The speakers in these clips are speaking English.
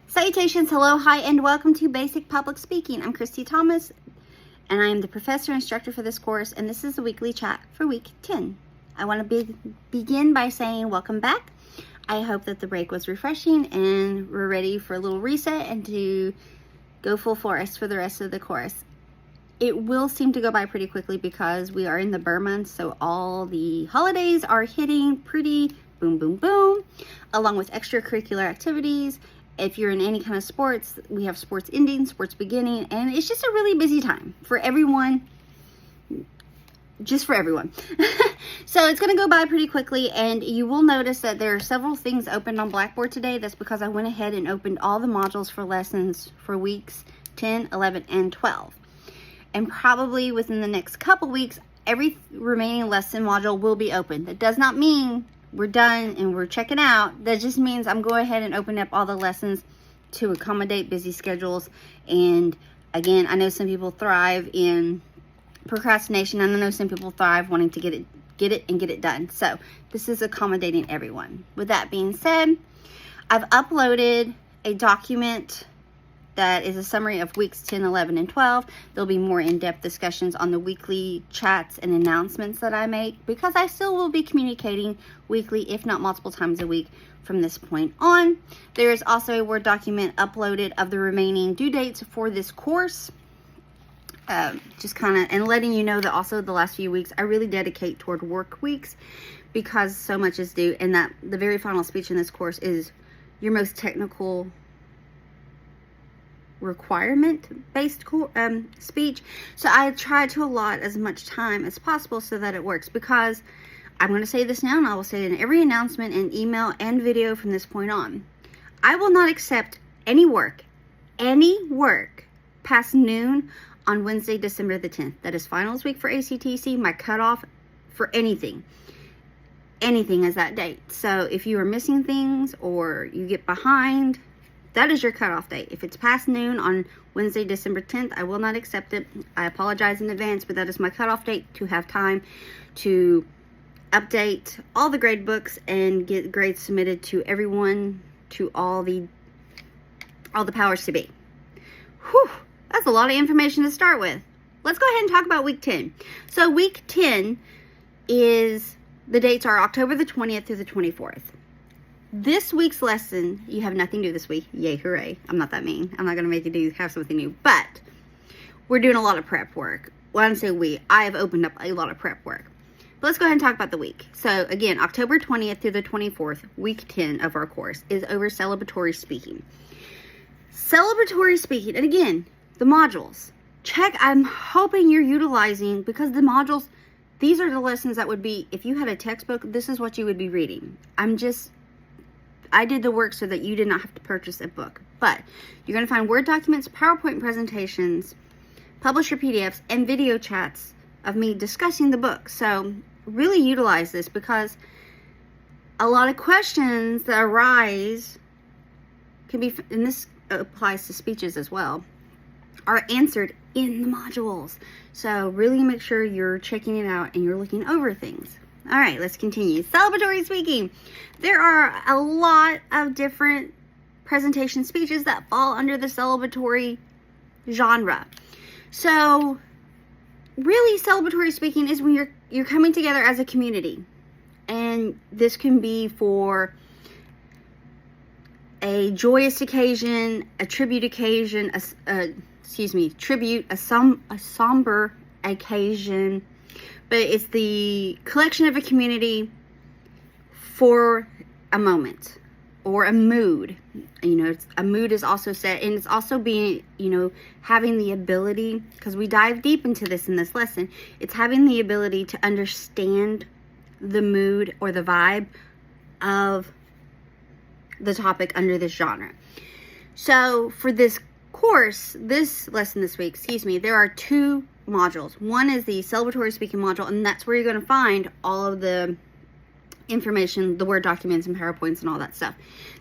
Salutations, hello, hi, and welcome to Basic Public Speaking. I'm Christy Thomas, and I am the professor instructor for this course, and this is the weekly chat for week 10. I want to begin by saying welcome back. I hope that the break was refreshing and we're ready for a little reset and to go full force for the rest of the course. It will seem to go by pretty quickly because we are in the Burr month, so all the holidays are hitting pretty boom, boom, boom, along with extracurricular activities. If you're in any kind of sports, we have sports ending, sports beginning, and it's just a really busy time for everyone, just for everyone. So it's going to go by pretty quickly, and you will notice that there are several things opened on Blackboard today. That's because I went ahead and opened all the modules for lessons for weeks 10, 11, and 12. And probably within the next couple weeks, every remaining lesson module will be open. That does not mean we're done and we're checking out. That just means I'm going ahead and open up all the lessons to accommodate busy schedules. And again, I know some people thrive in procrastination, and I know some people thrive wanting to get it done. So this is accommodating everyone. With that being said, I've uploaded a document that is a summary of weeks 10, 11, and 12. There'll be more in-depth discussions on the weekly chats and announcements that I make, because I still will be communicating weekly, if not multiple times a week from this point on. There is also a Word document uploaded of the remaining due dates for this course. Just kind of, and letting you know that also the last few weeks I really dedicate toward work weeks because so much is due, and that the very final speech in this course is your most technical requirement-based speech. So I try to allot as much time as possible so that it works, because I'm going to say this now, and I will say it in every announcement and email and video from this point on. I will not accept any work past noon on Wednesday, December the 10th. That is finals week for ACTC. My cutoff for anything is that date. So if you are missing things or you get behind, that is your cutoff date. If it's past noon on Wednesday, December 10th, I will not accept it. I apologize in advance, but that is my cutoff date to have time to update all the grade books and get grades submitted to everyone, to all the powers to be. Whew, that's a lot of information to start with. Let's go ahead and talk about week 10. So week 10 is, the dates are October the 20th through the 24th. This week's lesson, you have nothing new this week. Yay, hooray. I'm not that mean. I'm not going to make you have something new. But we're doing a lot of prep work. When I say we, I have opened up a lot of prep work. But let's go ahead and talk about the week. So again, October 20th through the 24th, week 10 of our course is over celebratory speaking. Celebratory speaking, and again, the modules. Check, I'm hoping you're utilizing, because the modules, these are the lessons that would be, if you had a textbook, this is what you would be reading. I did the work so that you did not have to purchase a book. But you're going to find Word documents, PowerPoint presentations, publisher PDFs, and video chats of me discussing the book. So really utilize this, because a lot of questions that arise can be, and this applies to speeches as well, are answered in the modules. So really make sure you're checking it out and you're looking over things. All right, let's continue. Celebratory speaking. There are a lot of different presentation speeches that fall under the celebratory genre. So really, celebratory speaking is when you're coming together as a community. And this can be for a joyous occasion, a tribute occasion, a somber occasion. But it's the collection of a community for a moment or a mood. You know, a mood is also set, and it's also being, having the ability, because we dive deep into this in this lesson, it's having the ability to understand the mood or the vibe of the topic under this genre. So for this course, this lesson this week, there are two modules. One is the celebratory speaking module, and that's where you're going to find all of the information, the Word documents and PowerPoints and all that stuff.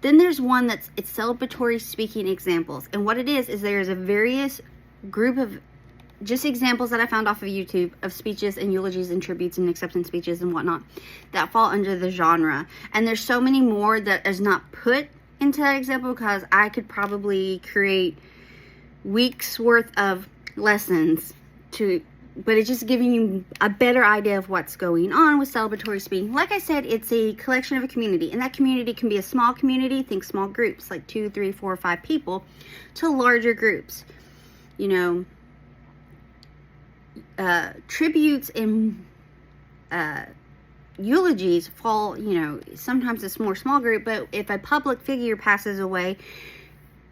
Then there's one it's celebratory speaking examples, and what it is there's a various group of just examples that I found off of YouTube of speeches and eulogies and tributes and acceptance speeches and whatnot that fall under the genre. And there's so many more that is not put into that example because I could probably create weeks worth of lessons but it's just giving you a better idea of what's going on with celebratory speaking. Like I said, it's a collection of a community, and that community can be a small community, think small groups, like 2, 3, 4, 5 people, to larger groups. You know, tributes and eulogies fall, sometimes it's more small group, but if a public figure passes away,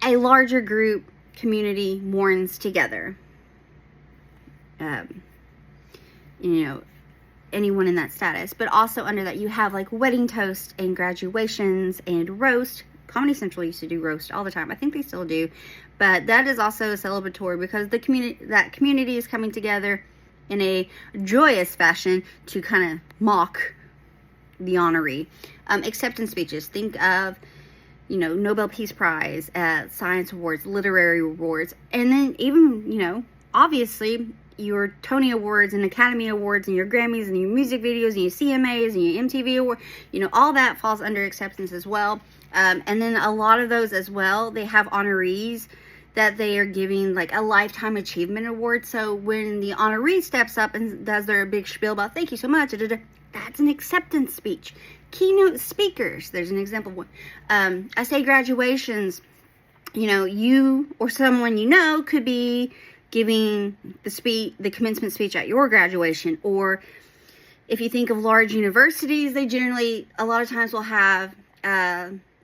a larger group community mourns together. Anyone in that status. But also under that, you have like wedding toast and graduations and roast. Comedy Central used to do roast all the time. I think they still do. But that is also celebratory because that community is coming together in a joyous fashion to kind of mock the honoree. Acceptance speeches. Think of, Nobel Peace Prize, science awards, literary awards, and then even, obviously your Tony Awards and Academy Awards and your Grammys and your music videos and your CMAs and your MTV Award, all that falls under acceptance as well. And then a lot of those as well, they have honorees that they are giving like a lifetime achievement award. So when the honoree steps up and does their big spiel about thank you so much, that's an acceptance speech. Keynote speakers, there's an example of one. I say graduations, you or someone could be giving the commencement speech at your graduation. Or if you think of large universities, they generally a lot of times will have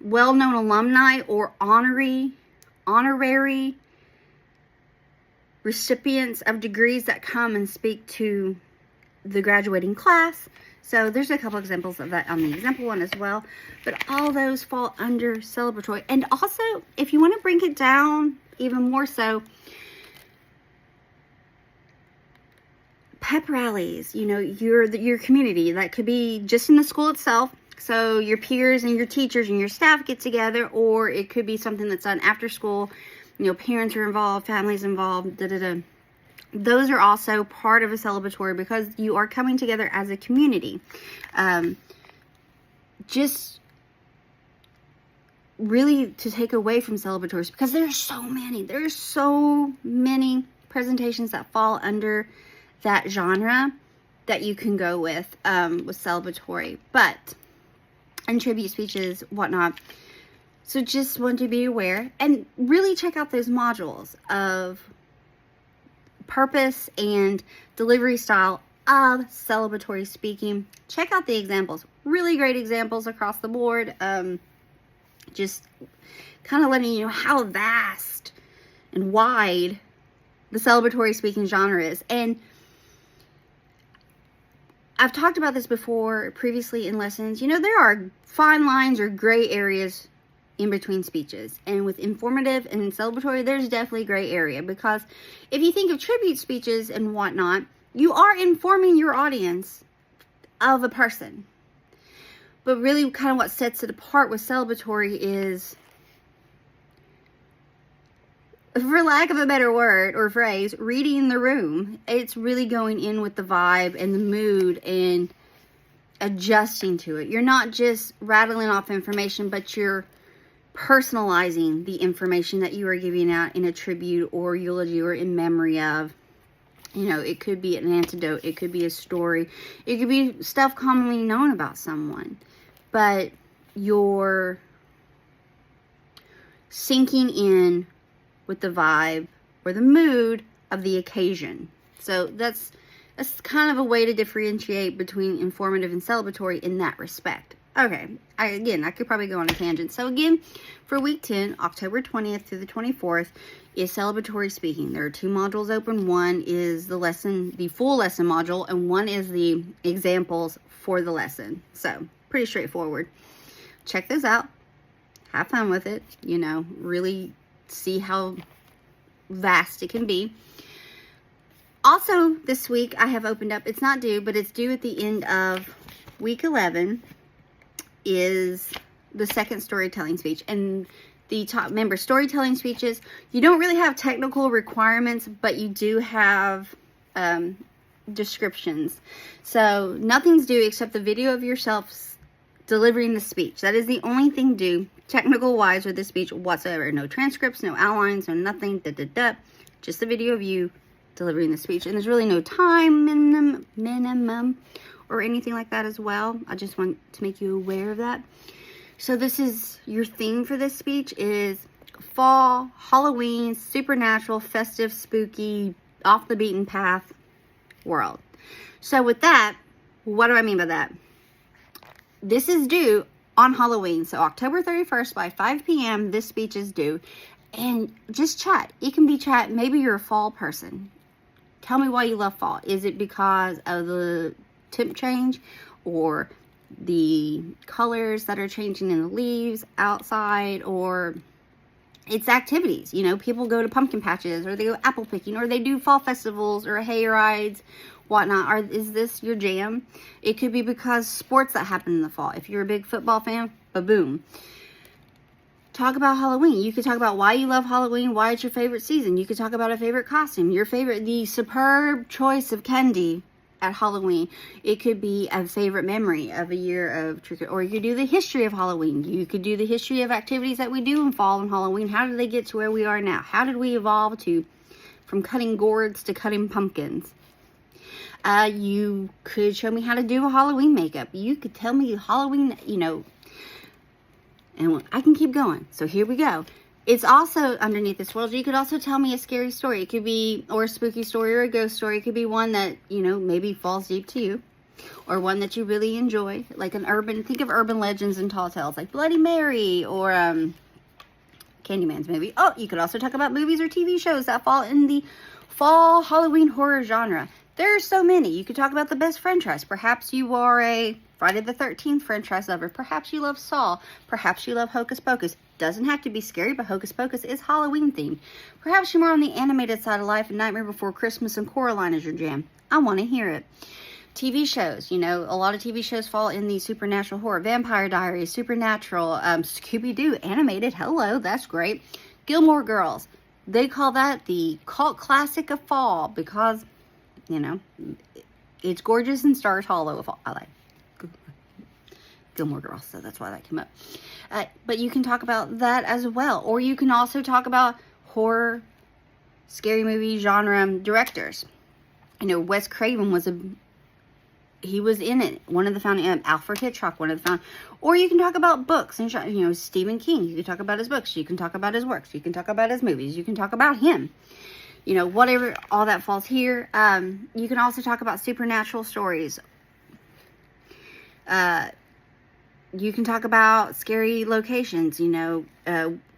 well-known alumni or honorary recipients of degrees that come and speak to the graduating class. So there's a couple examples of that on the example one as well. But all those fall under celebratory. And also, if you want to bring it down even more so, pep rallies, your community, that could be just in the school itself. So your peers and your teachers and your staff get together, or it could be something that's done after school. Parents are involved, families involved, Those are also part of a celebratory because you are coming together as a community. Just really to take away from celebratories, because there's so many presentations that fall under that genre that you can go with celebratory, and tribute speeches, whatnot. So just want to be aware and really check out those modules of purpose and delivery style of celebratory speaking. Check out the examples. Really great examples across the board. Just kind of letting you know how vast and wide the celebratory speaking genre is. And I've talked about this before previously in lessons. There are fine lines or gray areas in between speeches. And with informative and celebratory, there's definitely gray area. Because if you think of tribute speeches and whatnot, you are informing your audience of a person. But really kind of what sets it apart with celebratory is, for lack of a better word or phrase, reading the room. It's really going in with the vibe and the mood and adjusting to it. You're not just rattling off information, but you're personalizing the information that you are giving out in a tribute or eulogy or in memory of. It could be an anecdote. It could be a story. It could be stuff commonly known about someone. But you're sinking in with the vibe or the mood of the occasion. So that's kind of a way to differentiate between informative and celebratory in that respect. Okay, I could probably go on a tangent. So again, for week 10, October 20th through the 24th, is celebratory speaking. There are 2 modules open. One is the full lesson module, and one is the examples for the lesson. So pretty straightforward. Check those out. Have fun with it. Really see how vast it can be. Also, this week I have opened up, it's not due, but it's due at the end of week 11, is the second storytelling speech. And the top member storytelling speeches, you don't really have technical requirements, but you do have descriptions. So nothing's due except the video of yourself delivering the speech. That is the only thing due, technical wise, with the speech whatsoever. No transcripts, no outlines, no nothing. Just the video of you delivering the speech. And there's really no time minimum or anything like that as well. I just want to make you aware of that. So this is your theme for this speech is fall, Halloween, supernatural, festive, spooky, off the beaten path world. So with that, what do I mean by that? This is due on Halloween. So October 31st by 5 p.m. this speech is due. And just chat. It can be chat. Maybe you're a fall person. Tell me why you love fall. Is it because of the temp change or the colors that are changing in the leaves outside, or it's activities? You know, people go to pumpkin patches, or they go apple picking, or they do fall festivals or hay rides, whatnot. Is this your jam? It could be because sports that happen in the fall. If you're a big football fan, ba-boom. Talk about Halloween. You could talk about why you love Halloween, why it's your favorite season. You could talk about a favorite costume, the superb choice of candy at Halloween. It could be a favorite memory of a year of trick, or you could do the history of Halloween. You could do the history of activities that we do in fall and Halloween. How did they get to where we are now? How did we evolve from cutting gourds to cutting pumpkins? You could show me how to do a Halloween makeup. You could tell me Halloween, and I can keep going. So here we go. It's also underneath this world. You could also tell me a scary story. It could be, or a spooky story, or a ghost story. It could be one that, maybe falls deep to you, or one that you really enjoy, like think of urban legends and tall tales, like Bloody Mary, or Candyman's movie. Oh, you could also talk about movies or TV shows that fall in the fall Halloween horror genre. There are so many. You could talk about the best franchise. Perhaps you are a Friday the 13th franchise lover. Perhaps you love Saw. Perhaps you love Hocus Pocus. Doesn't have to be scary, but Hocus Pocus is Halloween themed. Perhaps you're more on the animated side of life, and Nightmare Before Christmas and Coraline is your jam. I want to hear it. TV shows, a lot of TV shows fall in the supernatural horror. Vampire Diaries, Supernatural, Scooby-Doo, animated. Hello, that's great. Gilmore Girls. They call that the cult classic of fall because, it's gorgeous and stars hollow of fall. I like Gilmore Girls, so that's why that came up. But you can talk about that as well. Or you can also talk about horror, scary movie genre directors. Wes Craven he was in it. One of the founding, Alfred Hitchcock, one of the founding. Or you can talk about books and, Stephen King. You can talk about his books. You can talk about his works. You can talk about his movies. You can talk about him. Whatever, all that falls here. You can also talk about supernatural stories. You can talk about scary locations.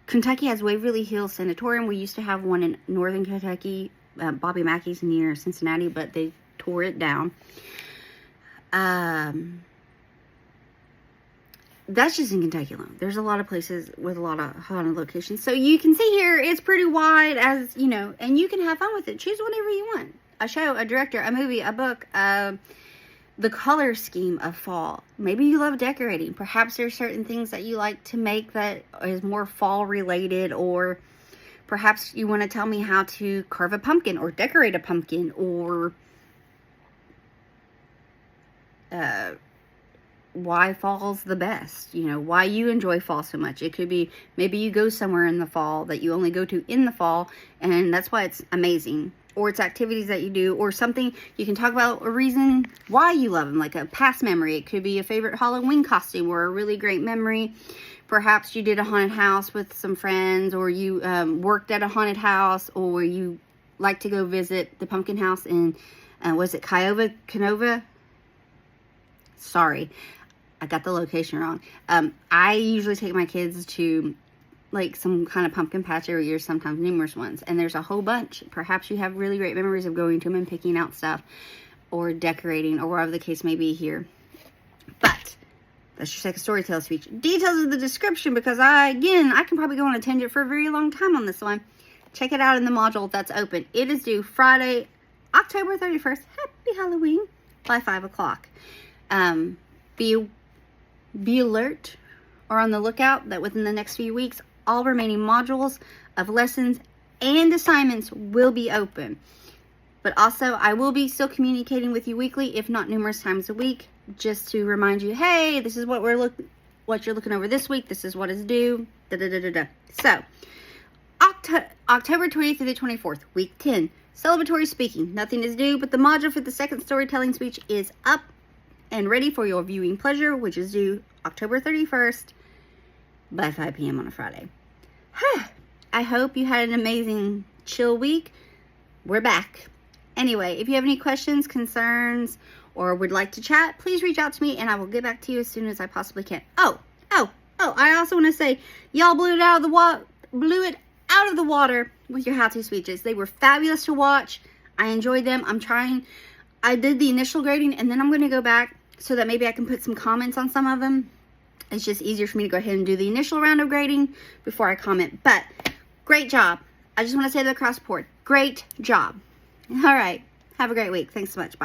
Kentucky has Waverly Hills Sanatorium. We used to have one in northern Kentucky, Bobby Mackey's near Cincinnati, but they tore it down. That's just in Kentucky alone. There's a lot of places with a lot of haunted locations. So you can see here, it's pretty wide and you can have fun with it. Choose whatever you want. A show, a director, a movie, a book, the color scheme of fall. Maybe you love decorating. Perhaps there's certain things that you like to make that is more fall related, or perhaps you want to tell me how to carve a pumpkin or decorate a pumpkin, or why fall's the best, why you enjoy fall so much. It could be maybe you go somewhere in the fall that you only go to in the fall, and that's why it's amazing. Or it's activities that you do, or something. You can talk about a reason why you love them, like a past memory. It could be a favorite Halloween costume or a really great memory. Perhaps you did a haunted house with some friends, or you worked at a haunted house, or you like to go visit the pumpkin house in, was it Canova? Sorry, I got the location wrong. I usually take my kids to like some kind of pumpkin patch every year, sometimes numerous ones, and there's a whole bunch. Perhaps you have really great memories of going to them and picking out stuff, or decorating, or whatever the case may be here. But let's just take a storyteller speech. Details in the description, because I can probably go on a tangent for a very long time on this one. Check it out in the module that's open. It is due Friday, October 31st. Happy Halloween by 5 o'clock. Be alert or on the lookout that within the next few weeks, all remaining modules of lessons and assignments will be open. But also, I will be still communicating with you weekly, if not numerous times a week, just to remind you, hey, this is what what you're looking over this week. This is what is due. Da, da, da, da, da. So, October 20th through the 24th, week 10, celebratory speaking. Nothing is due, but the module for the second storytelling speech is up and ready for your viewing pleasure, which is due October 31st by 5 p.m. on a Friday. I hope you had an amazing chill week. We're back. Anyway, if you have any questions, concerns, or would like to chat, please reach out to me and I will get back to you as soon as I possibly can. Oh, I also want to say, y'all blew it out of the water with your how-to speeches. They were fabulous to watch. I enjoyed them. I did the initial grading, and then I'm going to go back so that maybe I can put some comments on some of them. It's just easier for me to go ahead and do the initial round of grading before I comment. But great job. I just want to say that across the board. Great job. All right. Have a great week. Thanks so much. Bye.